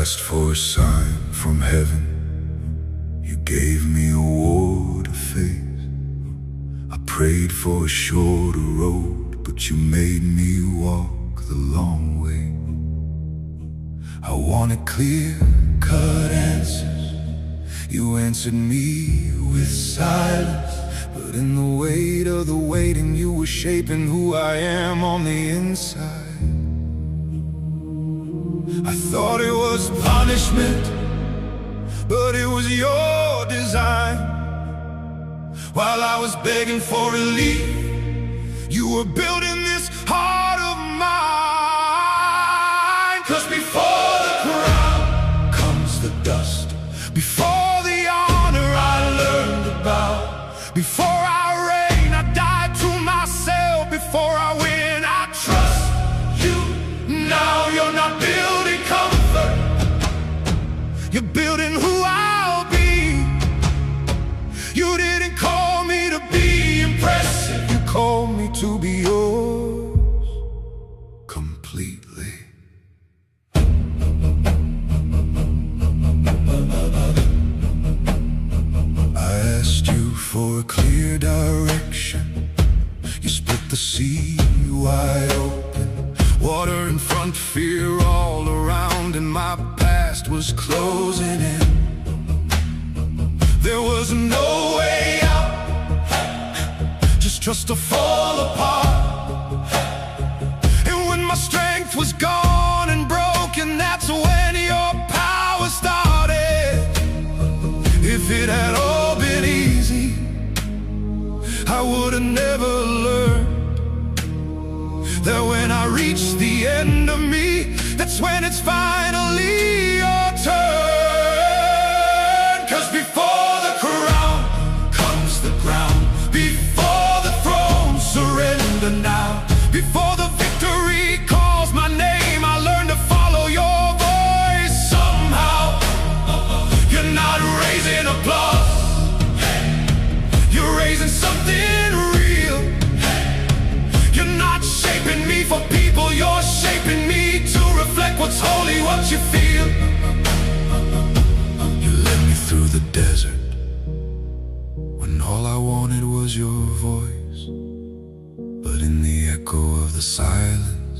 asked for a sign from heaven. You gave me a war to face. I prayed for a shorter road, but you made me walk the long way. I wanted clear-cut answers. You answered me with silence. But in the weight of the waiting, you were shaping who I am on the inside. I thought it was punishment, but it was your design. While I was begging for relief, you were building this heart of mine. 'Cause before the crown comes the dust, before the honor I learned about, before I reign, I died to myself. Before I win, I trust you. Now you're not building comfort, you're building who I'll be. You didn't call me to be impressive, you called me to be yours completely. I asked you for a clear direction. You split the sea wide open. Water in front, fear all around, and my past was closing in. There was no way out, just trust to fall apart. And when my strength was gone and broken, that's when your power started. If it had all been easy, I would have never learned that when I reach the end of me, that's when it's finally your turn. 'Cause before the crown comes the ground, before the throne, surrender now. Before the victory calls my name, I learn to follow your voice. Somehow you're not raising applause, you're raising something real. You're not shaping me for people, you're shaping me to reflect what's holy, what you feel. You led me through the desert when all I wanted was your voice. But in the echo of the silence,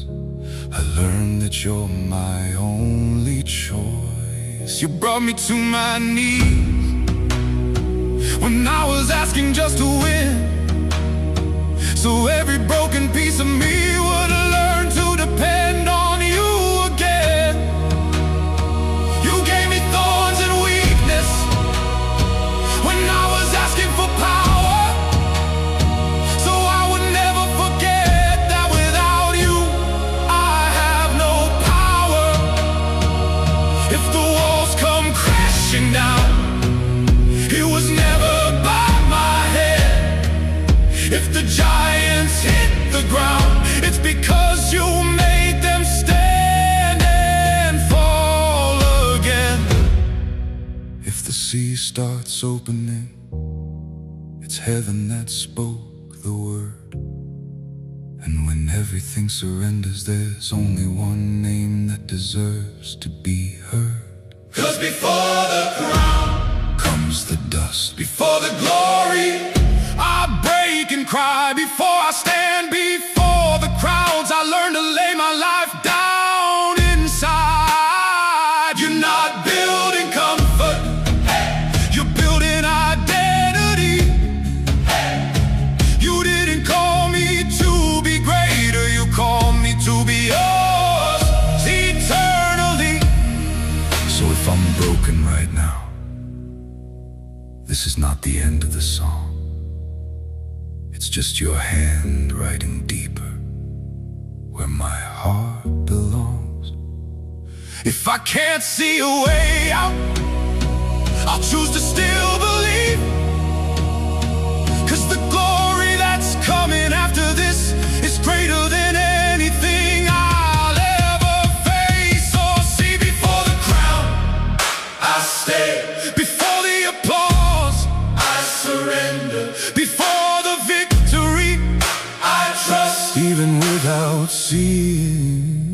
I learned that you're my only choice. You brought me to my knees when I was asking just to win, so every broken piece of me would learn to depend on you again. You gave me thorns and weakness when I was asking for power, so I would never forget that without you I have no power. If the walls come crashing down, it was never by my head. If the giants hit the ground, it's because you made them stand and fall again. If the sea starts opening, it's heaven that spoke the word. And when everything surrenders, there's only one name that deserves to be heard. 'Cause before the crown comes the dust, before the glory I break and cry. Before I stand before the crowds, I learn to lay my life down inside. You're not building comfort, you're building identity. You didn't call me to be greater, you called me to be yours eternally. So if I'm broken right now, this is not the end of the song. It's just your hand writing deeper where my heart belongs. If I can't see a way out, I'll choose to still believe. 'Cause the glory that's coming after this is greater than anything I'll ever face or see. Before the crown, I stay. Before the applause, I surrender. Before the victory, I trust, even without seeing.